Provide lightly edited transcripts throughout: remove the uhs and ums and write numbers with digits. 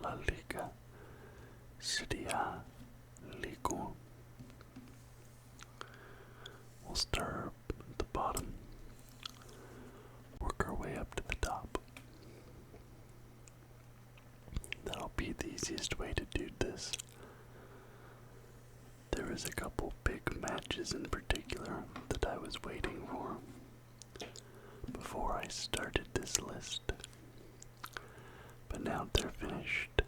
La Liga, Serie A, Ligue. We'll start at the bottom, work our way up to the top. That'll be the easiest way to do this. There was a couple big matches in particular that I was waiting for before I started this list, but now they're finished.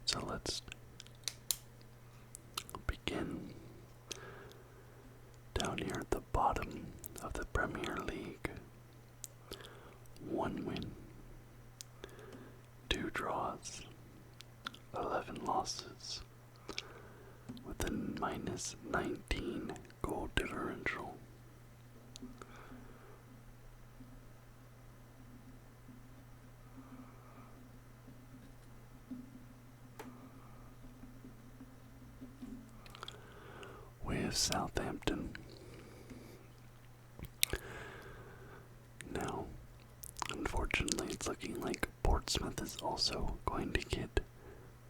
So let's begin down here at the bottom of the Premier League. 1 win, 2 draws, 11 losses, with a minus 19 goal differential. We have Southampton. Now, unfortunately, it's looking like Portsmouth is also going to get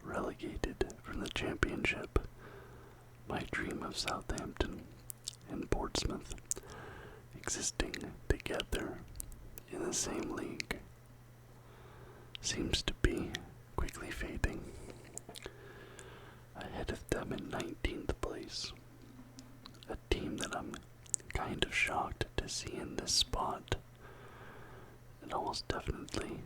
relegated from the championship. My dream of Southampton and Portsmouth existing together in the same league seems to be quickly fading. Ahead of them in 19th place. A team that I'm kind of shocked to see in this spot. And almost definitely,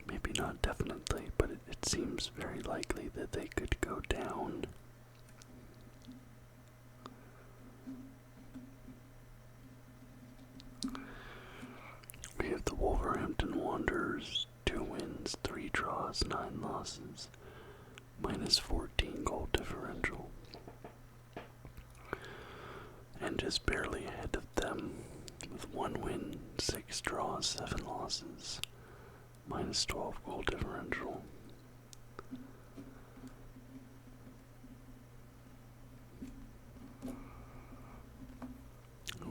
maybe not definitely, but it seems very likely that they could go down. We have the Wolverhampton Wanderers, 2 wins, 3 draws, 9 losses, minus 14 goal differential. And just barely ahead of them with 1 win, 6 draws, 7 losses, minus 12 goal differential.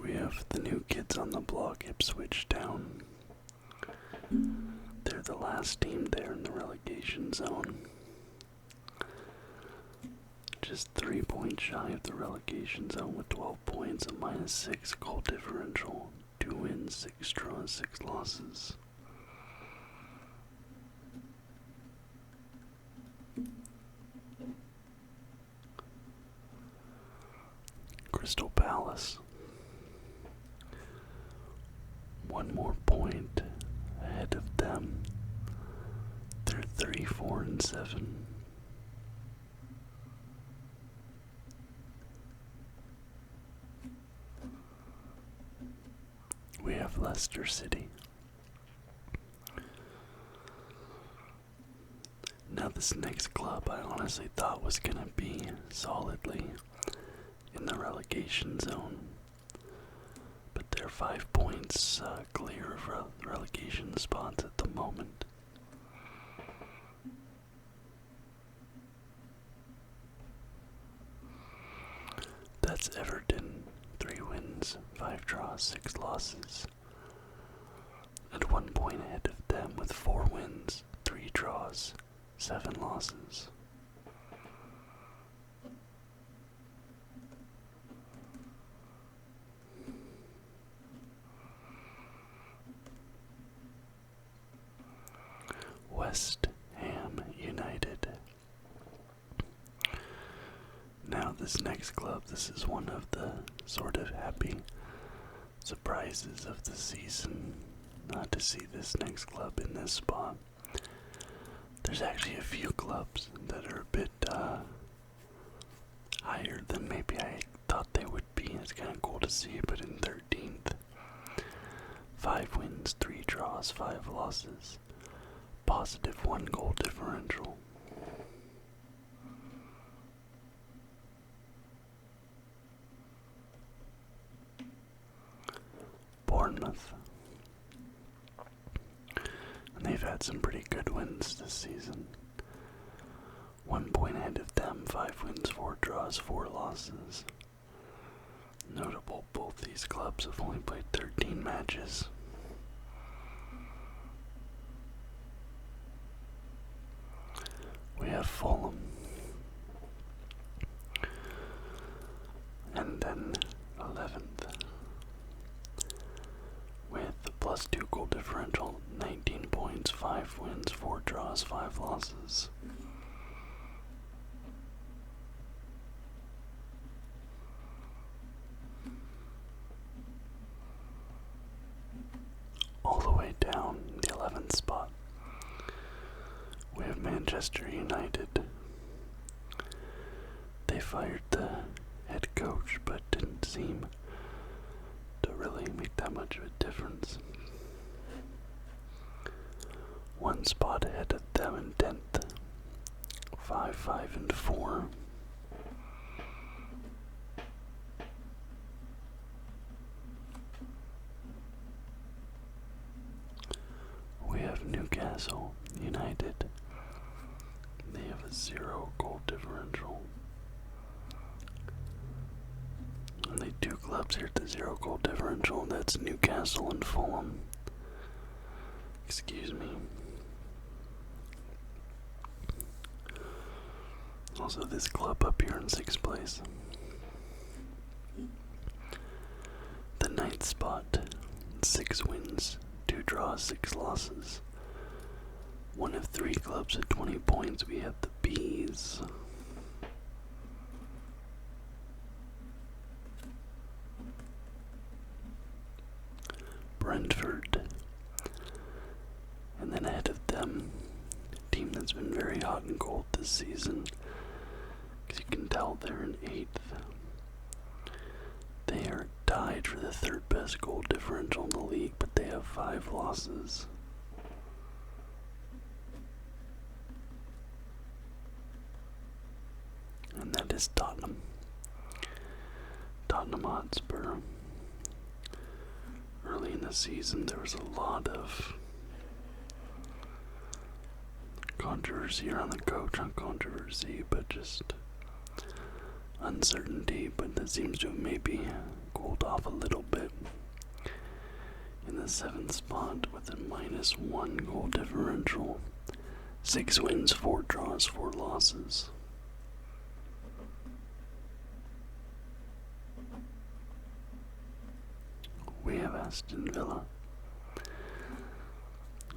We have the new kids on the block, Ipswich Town. They're the last team there in the relegation zone. Just 3 points shy of the relegation zone with 12 points, a minus 6 goal differential, 2 wins, 6 draws, 6 losses. Crystal Palace. 1 more point ahead of them. They're 34-7. We have Leicester City. Now this next club I honestly thought was going to be solidly in the relegation zone. But they're 5 points clear of relegation spots at the moment. That's Everton, 3 wins, 5 draws, 6 losses. And 1 point ahead of them with 4 wins, 3 draws, 7 losses. West Ham United. Now this next club, this is one of the sort of happy surprises of the season, not to see this next club in this spot. There's actually a few clubs that are a bit higher than maybe I thought they would be. It's kind of cool to see, but in 13th, 5 wins, 3 draws, 5 losses, positive 1 goal differential. Bournemouth. And they've had some pretty good wins this season. 1 point ahead of them, 5 wins, 4 draws, 4 losses. Notable, both these clubs have only played 13 matches. 5 wins, 4 draws, 5 losses. All the way down the 11th spot, we have Manchester United. They fired the head coach, but didn't seem to really make that much of a difference. 1 spot ahead of them in 10th, 5-5-4. We have Newcastle United. They have a 0 goal differential. Only 2 clubs here at the 0 goal differential, and that's Newcastle and Fulham. Excuse me. Also, this club up here in 6th place. The 9th spot, 6 wins, 2 draws, 6 losses. One of 3 clubs at 20 points. We have the Bees. Brentford. And then ahead of them, a team that's been very hot and cold this season, because you can tell they're in 8th. They are tied for the 3rd best goal differential in the league, but they have 5 losses. And that is Tottenham. Tottenham Hotspur. Early in the season, there was a lot of controversy around the coach. Not controversy, but just uncertainty. But that seems to have maybe cooled off a little bit. In the 7th spot with a -1 goal differential. 6 wins, 4 draws, 4 losses. We have Aston Villa.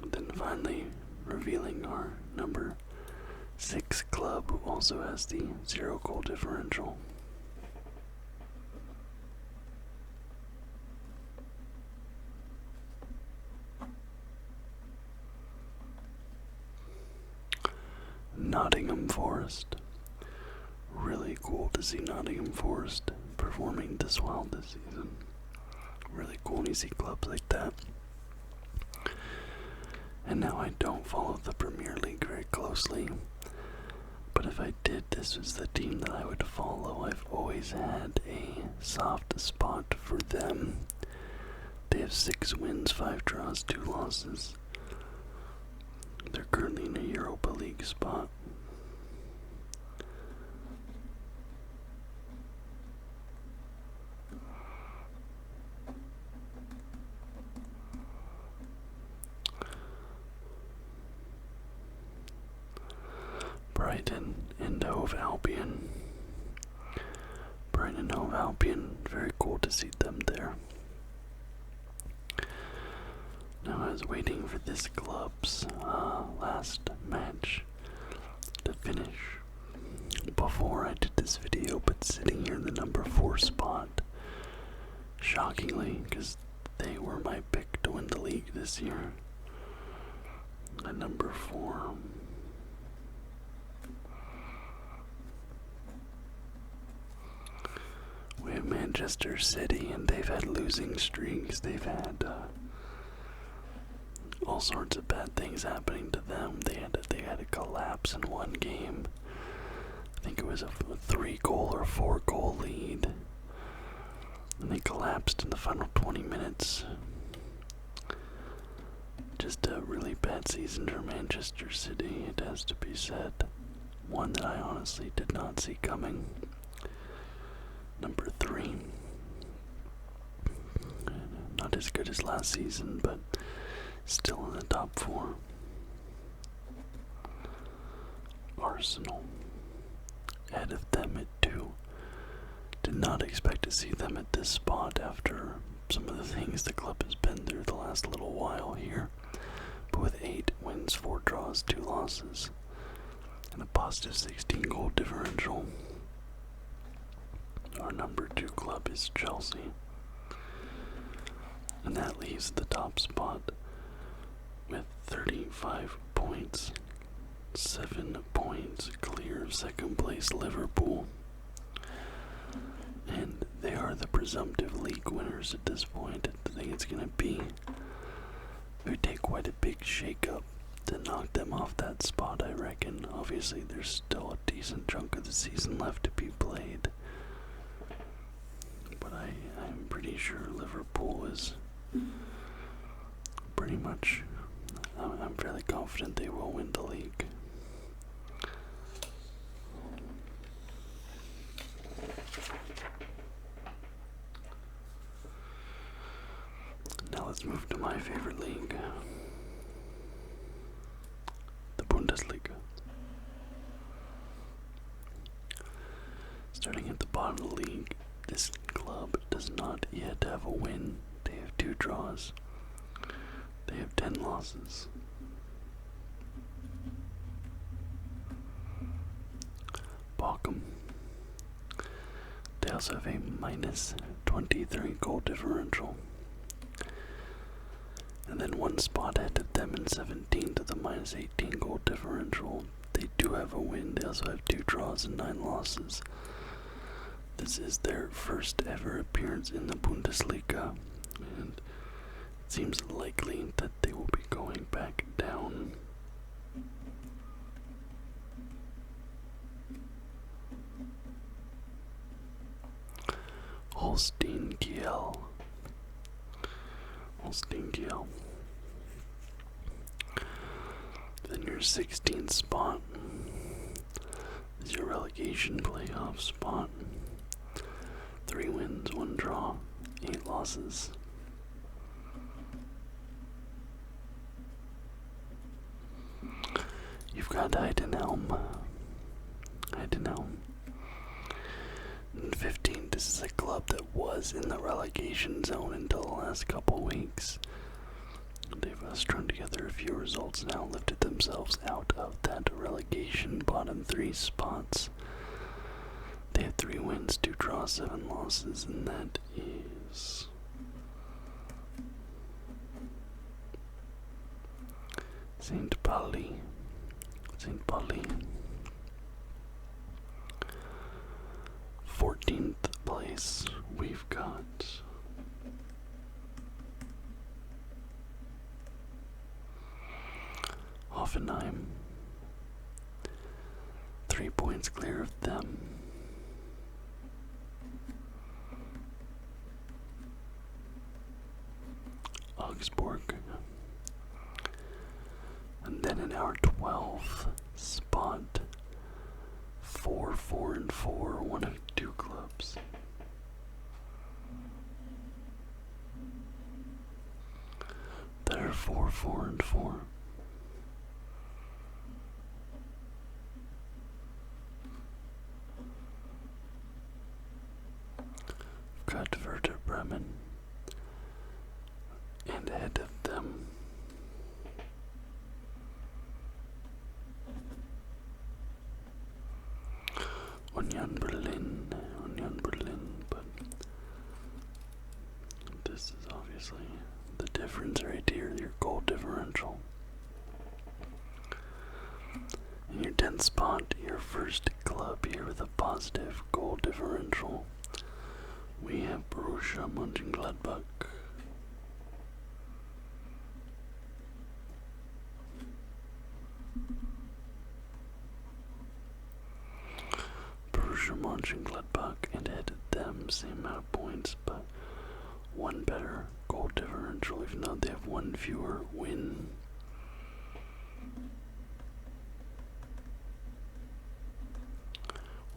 And then finally revealing our number 6 club, who also has the 0 goal differential. Nottingham Forest. Really cool to see Nottingham Forest performing this well this season. Really cool when you see clubs like that. And now I don't follow the Premier League very closely, but if I did, this was the team that I would follow. I've always had a soft spot for them. They have 6 wins, 5 draws, 2 losses. They're currently in a Europa League spot. Brighton and Hove Albion. Brighton and Hove Albion, very cool to see them there. Now I was waiting for this club's last match to finish before I did this video, but sitting here in the number 4 spot, shockingly, because they were my pick to win the league this year. At number 4. We have Manchester City, and they've had losing streaks. They've had all sorts of bad things happening to them. They had a collapse in one game. I think it was a 3-goal or 4-goal lead, and they collapsed in the final 20 minutes. Just a really bad season for Manchester City, it has to be said. One that I honestly did not see coming. Number 3. Not as good as last season, but still in the top 4. Arsenal. Ahead of them at 2. Did not expect to see them at this spot after some of the things the club has been through the last little while here. But with 8 wins, 4 draws, 2 losses, and a positive 16 goal differential. Our number 2 club is Chelsea, and that leaves the top spot with 35 points, 7 points clear of second place Liverpool, and they are the presumptive league winners at this point. I think it's going to be, it would take quite a big shake-up to knock them off that spot, I reckon. Obviously, there's still a decent chunk of the season left to be played, but I'm pretty sure Liverpool is pretty much, I'm fairly confident they will win the league. Now let's move to my favorite league, the Bundesliga. Starting at the bottom of the league, this club does not yet have a win. They have 2 draws. They have 10 losses. Bochum. They also have a minus 23 goal differential. And then 1 spot ahead of them in 17th with a minus 18 goal differential. They do have a win. They also have 2 draws and 9 losses. This is their first ever appearance in the Bundesliga, and it seems likely that they will be going back down. Holstein Kiel. Then your 16th spot is your relegation playoff spot. 3 wins, 1 draw, 8 losses. You've got Heidenheim. In 15th, this is a club that was in the relegation zone until the last couple weeks. They've strung together a few results now, lifted themselves out of that relegation bottom 3 spots. They have 3 wins, 2 draws, 7 losses, and that is St. Pauli. 14th place, we've got Hoffenheim. 3 points clear of them. Augsburg. And then in our 12th spot, 4-4-4, one of 2 clubs. That are 4-4-4. We've got Werder Bremen, and ahead of them Union Berlin, but this is obviously the difference right here, your goal differential. In your 10th spot, your first club here with a positive goal differential, we have Borussia Mönchengladbach. Mönchengladbach, and ahead of them, same amount of points, but 1 better goal differential, even though they have 1 fewer win.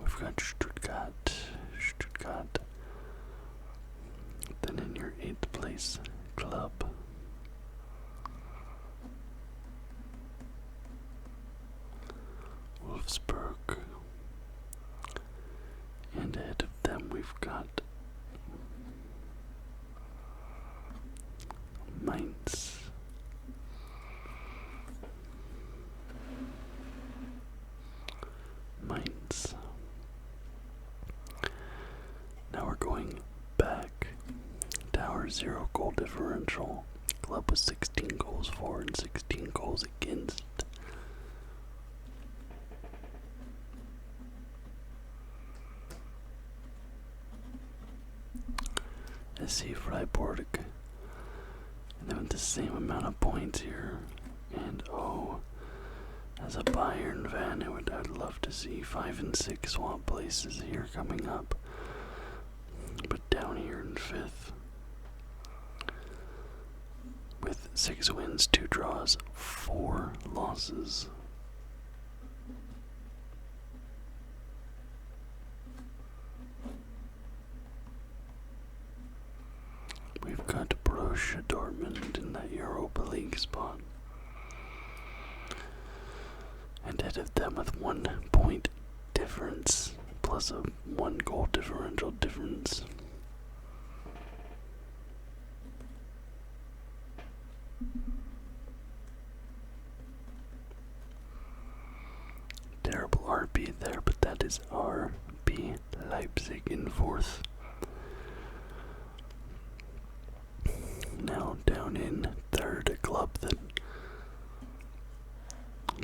We've got Stuttgart. Then in your 8th place club, Wolfsburg. And ahead of them we've got Mainz. 0 goal differential. Club with 16 goals for and 16 goals against. SC Freiburg. And then with the same amount of points here. And oh, as a Bayern fan, I'd love to see 5 and 6 swap places here coming up. But down here in 5th. With 6 wins, 2 draws, 4 losses. We've got Borussia Dortmund in that Europa League spot. And ahead of them with 1 point difference, plus a 1 goal differential difference. Terrible RB there, but that is RB Leipzig in 4th. Now down in 3rd, a club that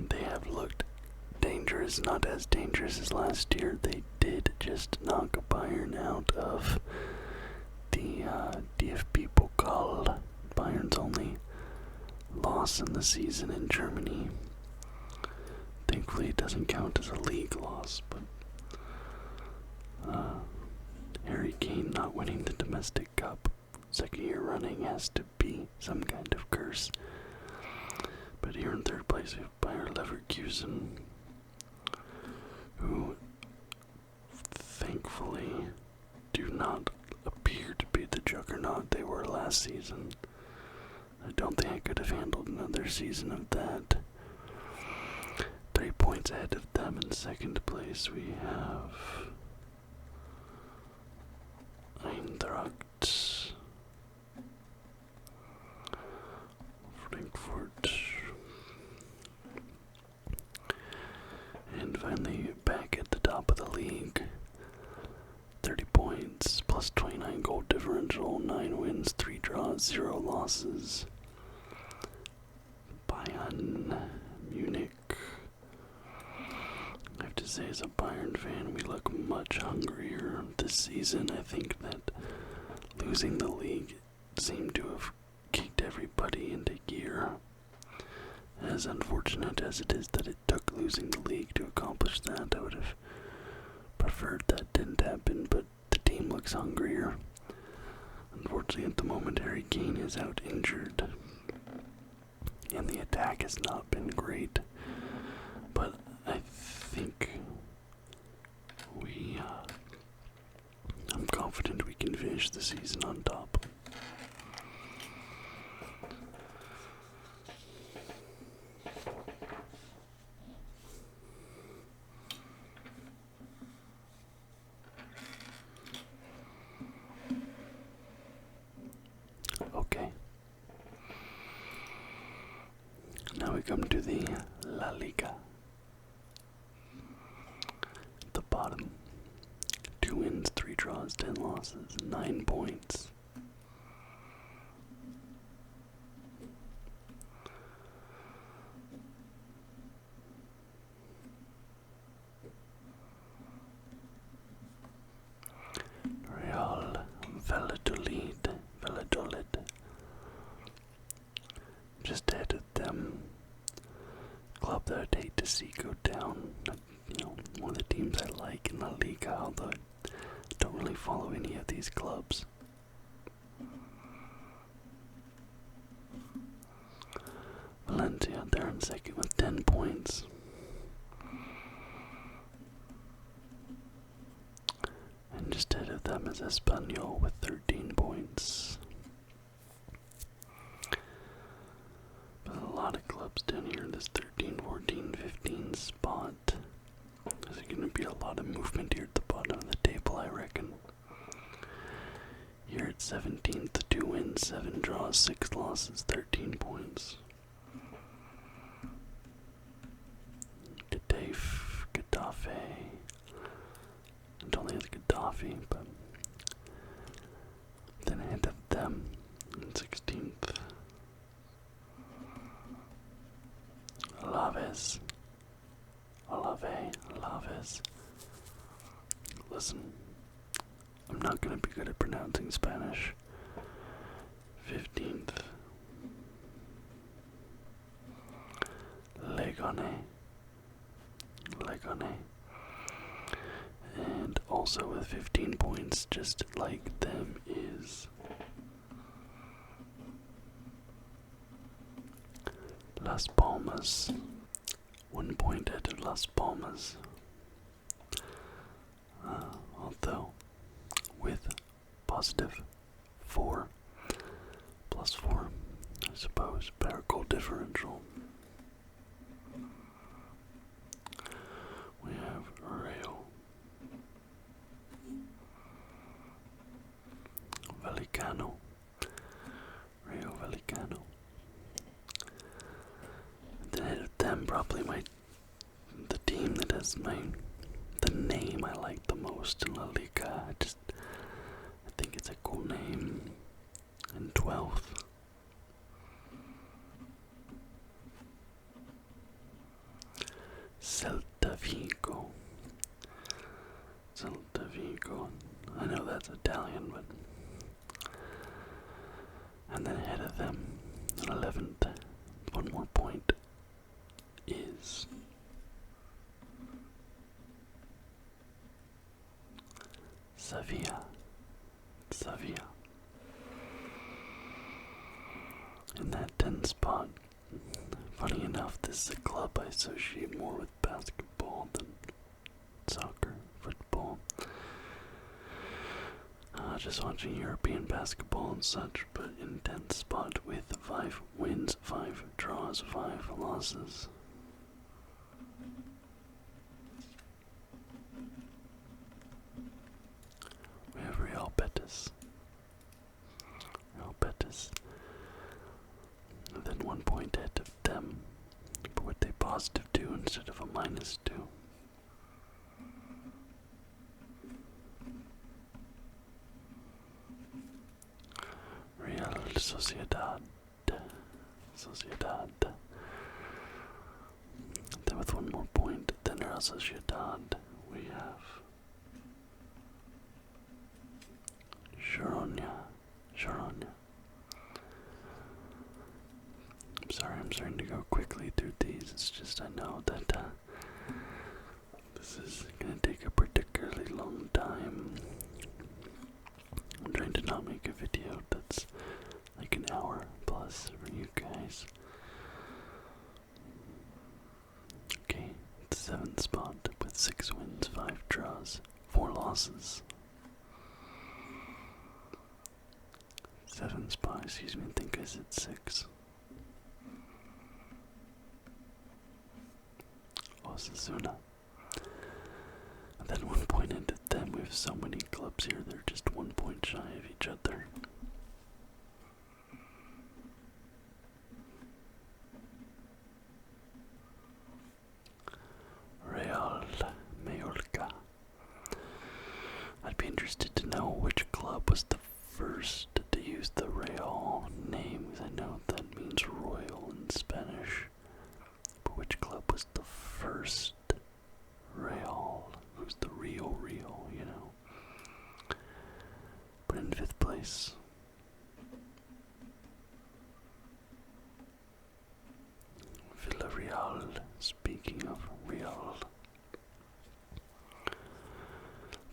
they have looked dangerous, not as dangerous as last year. They did just knock Bayern out of the DFB Pokal. Bayern's only loss in the season in Germany. Thankfully it doesn't count as a league loss, but Harry Kane not winning the domestic cup 2nd year running has to be some kind of curse. But here in 3rd place we have Bayer Leverkusen, who thankfully do not appear to be the juggernaut they were last season. I don't think I could have handled another season of that. 3 points ahead of them in 2nd place we have Eintracht Frankfurt. And finally back at the top of the league. 30 points, plus 29 goal differential, 9 wins, 3 draws, 0 losses. Bayern Munich. I have to say, as a Bayern fan, we look much hungrier this season. I think that losing the league seemed to have kicked everybody into gear. As unfortunate as it is that it took losing the league to accomplish that, I would have preferred that didn't happen, but the team looks hungrier. Unfortunately, at the moment, Harry Kane is out injured, and the attack has not been great. But I think I'm confident we can finish the season on top. Okay. Now we come to the La Liga. At the bottom, 2 wins, 3 draws, 10 losses, 9 points. Real Valladolid. Just ahead of them. Club that I'd hate to see go down. One of the teams I like in La Liga, although I don't really follow any of these clubs. Valencia, they're in 2nd with 10 points. And just ahead of them is Espanyol with 13 points. But a lot of clubs down here in this 13, 14, 15 spot. There's going to be a lot of movement here at the bottom of the table, I reckon. Here at 17th, 2 wins, 7 draws, 6 losses, 13 points. Getafe. I don't think it's Gaddafi, but then ahead of them, Betis. Listen, I'm not gonna be good at pronouncing Spanish. 15th. Legone. And also with 15 points, just like them, is Las Palmas. 1 point ahead of Las Palmas. Although, with positive 4, plus 4, I suppose, better goal differential. We have Rayo Vallecano. Then ahead of them, probably the team that has the name I like the most in La Liga. I think it's a cool name. And 12th. Celta Vigo. I know that's Italian, but. And then ahead of them, 11th, 1 more point, is Sevilla. In that 10th spot. Funny enough, this is a club I associate more with basketball than soccer, football. Just watching European basketball and such, but in 10th spot with 5 wins, 5 draws, 5 losses. We have Real Betis. And then 1 point ahead of them, but with a positive 2 instead of a minus 2. Real Sociedad. Then with 1 more point, then Real Sociedad, we have Girona. I'm starting to go quickly through these. It's just I know that this is gonna take a particularly long time. I'm trying to not make a video that's like an hour plus for you guys. Okay, 7th spot with 6 wins, 5 draws, 4 losses. 7th spot, I think I said 6. Osasuna. And then 1 point into them. We have so many clubs here, they're just 1 point shy of each other. Real Mallorca. I'd be interested to know which club was the first to use the Real name, because I know that means royal in Spanish. But which club was the first Real? Who's the real, you know? But in 5th place, Villarreal. Speaking of Real,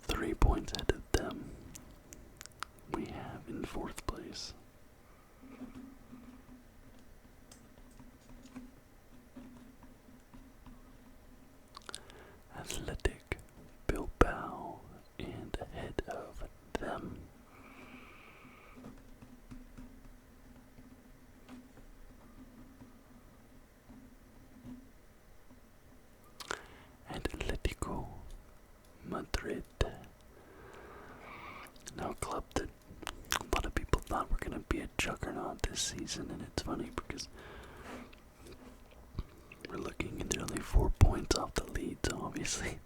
3 points ahead of them, we have in 4th place Athletic Bilbao, and ahead of them Atletico Madrid. Now a club that a lot of people thought were going to be a juggernaut this season, and it's funny because we're looking and they're only 4 points off the lead, so obviously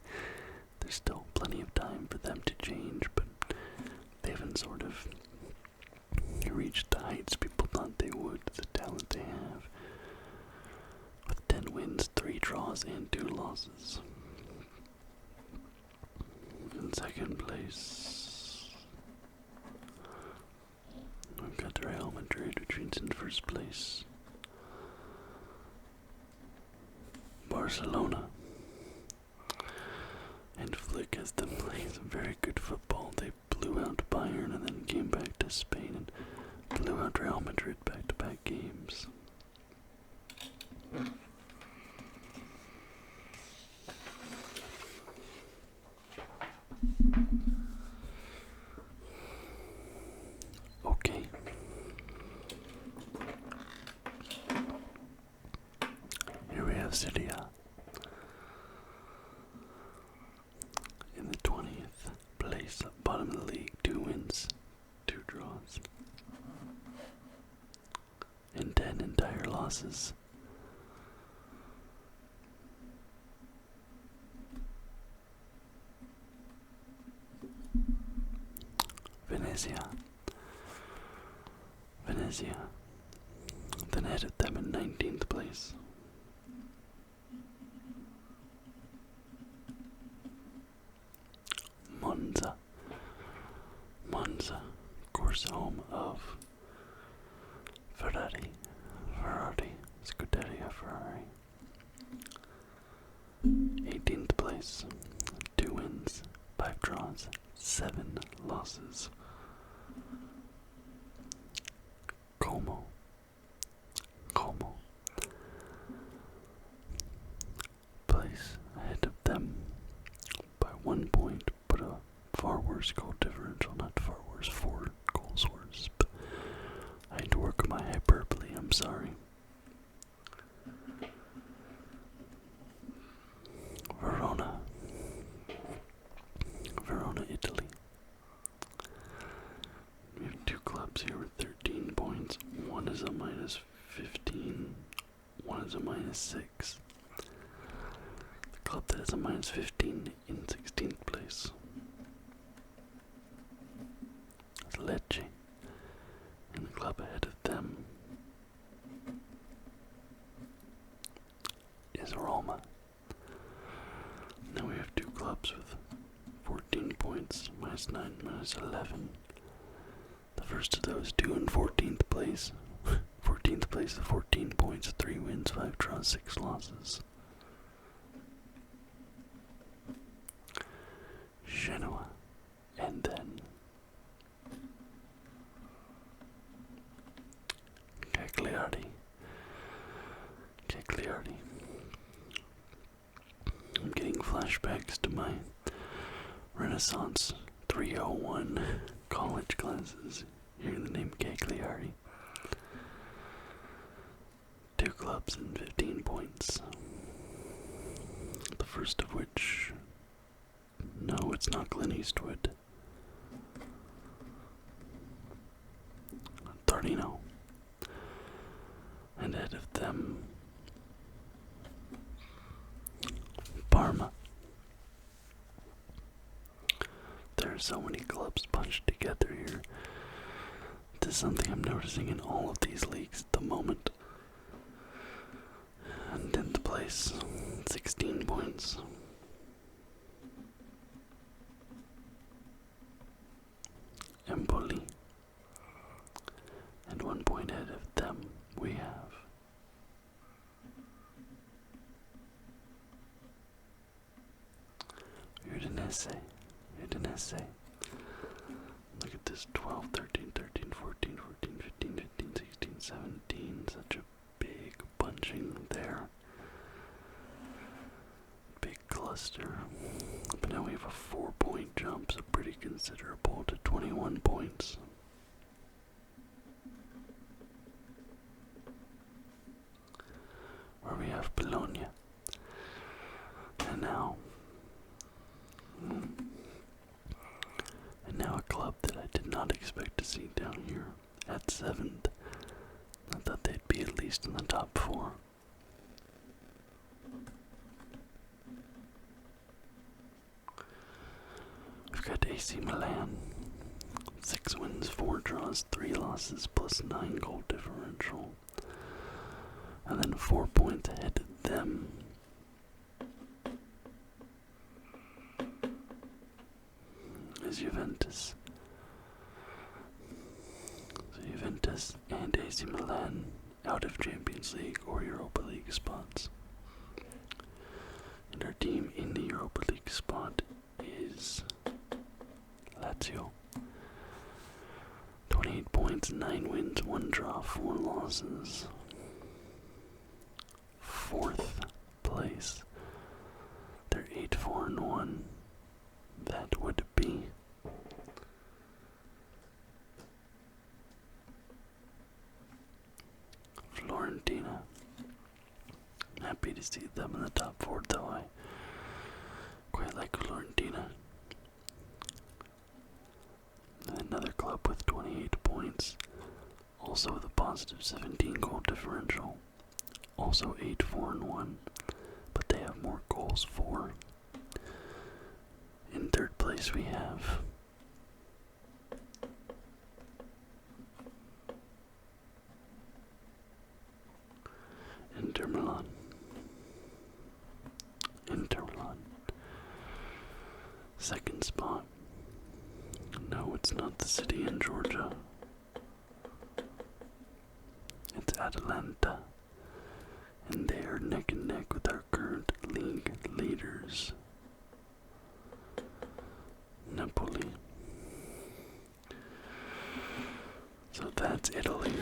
there's still plenty of time for them to change, but they haven't sort of reached the heights people thought they would, the talent they have, with 10 wins, 3 draws, and 2 losses. second place. We've got Real Madrid, which means in first place. Barcelona. And Flick has them playing some very good football. They blew out Bayern and then came back to Spain and blew out Real Madrid back-to-back games. Okay. Here we have Serie A. In the 20th place, bottom of the league, 2 wins, 2 draws, and 10 entire losses. Venezia, then headed them in 19th place. Monza, of course, home of Ferrari, Scuderia Ferrari. 18th place, 2 wins, 5 draws, 7 losses. Como. Place ahead of them by 1 point, but a far worse goal differential, not far worse, 4 goals worse. But I had to work my hyperbole, I'm sorry. Verona, Italy. We have 2 clubs here with 13 points. One is a minus 15, one is a minus 6. The club that has a minus 15 in 16th place is Lecce, and the club ahead of them is Roma. Now we have 2 clubs with 14 points, minus 9, minus 11. The first of those 2 in 14th place. 14th place with 14 points, 3 wins, 5 draws, 6 losses. Genoa, and then Cagliari. I'm getting flashbacks to my Renaissance 301 college classes, hearing the name Cagliari. 2 clubs and 15 points. The first of which, no, it's not Clint Eastwood. Torino. And ahead of them, Parma. There are so many clubs bunched together here. This is something I'm noticing in all of these leagues at the moment. And 10th place, 16 points. Empoli. And 1 point ahead of them, we have Udinese. Look at this, 12, 13, 13, 14, 14, 15, 15, 16, 17. Such a big bunching there. Big cluster. But now we have a 4-point jump, so pretty considerable, to 21 points. Where we have Bologna. And now a club that I did not expect to see down here at 7th. I thought they'd be at least in the top 4. We've got AC Milan. 6 wins, 4 draws, 3 losses, plus 9 goal differential. And then 4 points ahead of them. is Juventus. So Juventus and AC Milan out of Champions League or Europa League spots. And our team in the Europa League spot is Lazio. 28 points, 9 wins, 1 draw, 4 losses. 4th place. They're 8-4-1. That would be Fiorentina. Happy to see them in the top 4, though. I quite like Fiorentina. Another club with 28 points, also with a positive 17 goal differential, also 8-4-1, but they have more goals for. In 3rd place we have Inter Milan. Inter Milan. 2nd spot. No, it's not the city in Georgia. It's Atalanta. And they are neck and neck with our current league leaders, Napoli. So that's Italy.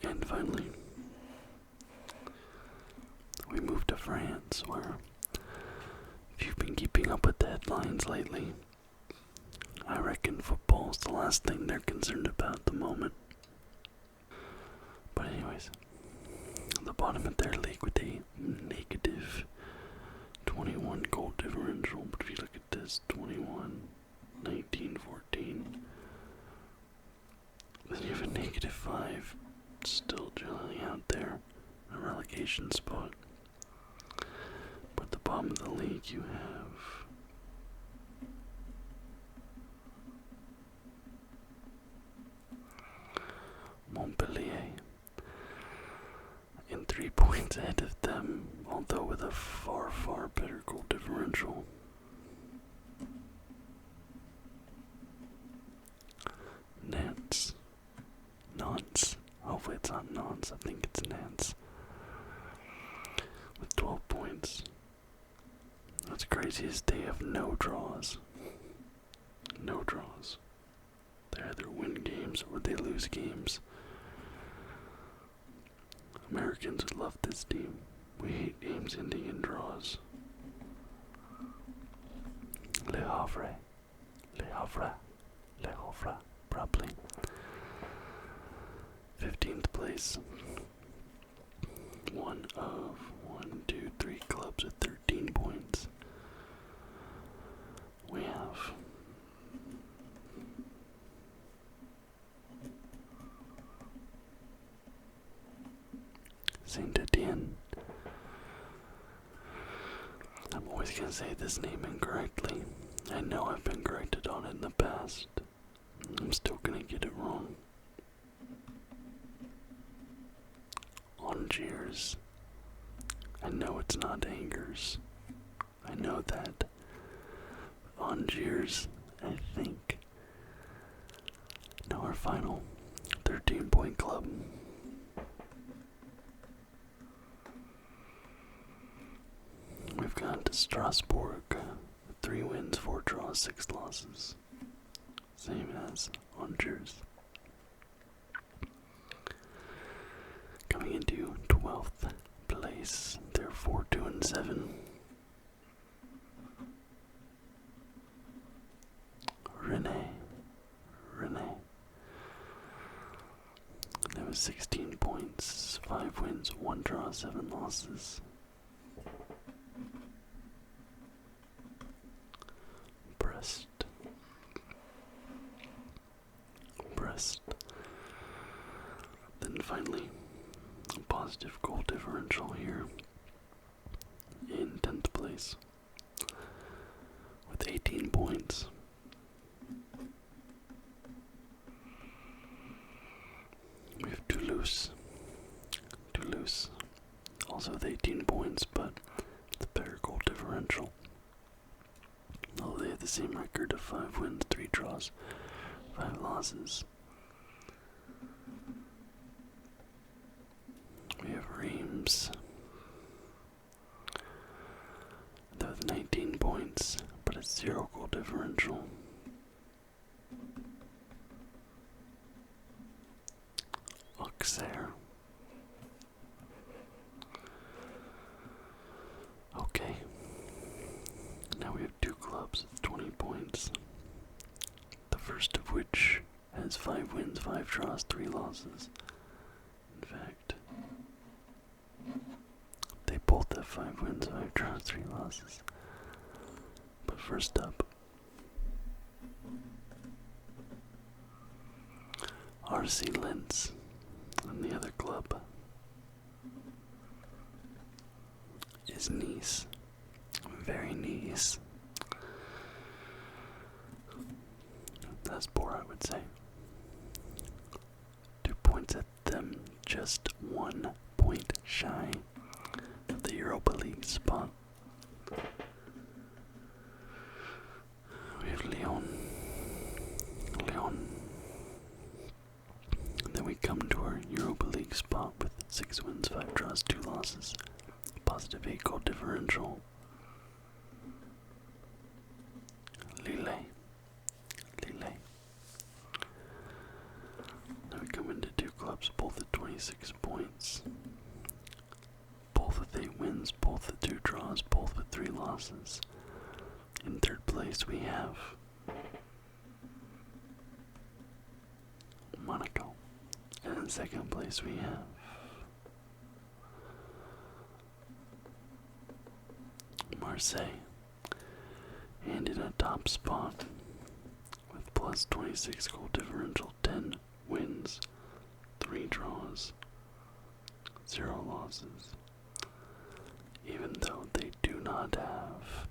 And finally, we move to France, where, if you've been keeping up with the headlines lately, I reckon football's the last thing they're concerned about at the moment. But anyways, the bottom of their league with a negative 21 goal differential. But if you look at this, 21, 19, 14, then you have a negative 5 still chilling out there, a relegation spot. But at the bottom of the league you have Montpellier, and 3 points ahead of them, although with a far, far better goal differential. Nantes. Hopefully it's not Nantes, I think it's Nantes. With 12 points. What's crazy is they have no draws. No draws. They either win games or they lose games. Americans would love this team. We hate games ending in draws. Le Havre, probably. 15th place. One of 3 clubs with 13 points. We have Saint Etienne. I'm always gonna say this name incorrectly. I know I've been corrected on it in the past. I'm still gonna get it wrong. Angers. I know it's not Angers. I know that. Angers, I think. Now our final 13-point club. We've gone to Strasbourg. 3 wins, 4 draws, 6 losses. Same as Angers. Coming into 12th place, they're 4-2-7. Rennes. That was 16 points, 5 wins, 1 draw, 7 losses. Brest. Then finally, a positive goal differential here in 10th place with 18 points. the same record of 5 wins, 3 draws, 5 losses. We have Reims. They're with 19 points, but a 0 goal differential. Auxerre. Okay. Now we have 2 clubs with 20 points. The first of which has 5 wins, 5 draws, 3 losses. In fact, they both have 5 wins, 5 draws, 3 losses. But first up, RC Linz, and the other club is Nice. Very Nice. That's poor, I would say. 2 points at them, just 1 point shy of the Europa League spot. We have Lyon. And then we come to our Europa League spot with 6 wins, 5 draws, 2 losses. Positive 8 goal differential. Lille. Now we come into 2 clubs, both at 26 points. Both with 8 wins, both with 2 draws, both with 3 losses. In 3rd place we have Monaco. And in 2nd place we have Marseille. And in a top spot with plus 26 goal differential, 10 wins, 3 draws, 0 losses. Even though they do not have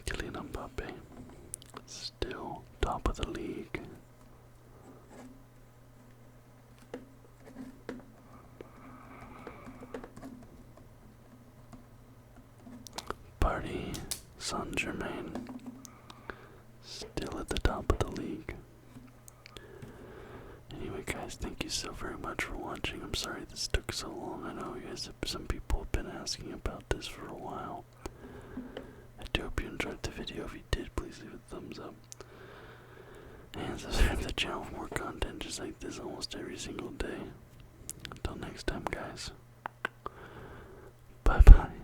Kylian Mbappe, still top of the league. Paris Saint-Germain, still at the top of the league. Anyway guys, thank you so very much for watching. I'm sorry this took so long. I know you guys, some people have been asking about this for a while. I do hope you enjoyed the video. If you did, please leave a thumbs up. And subscribe to the channel for more content just like this almost every single day. Until next time guys. Bye bye.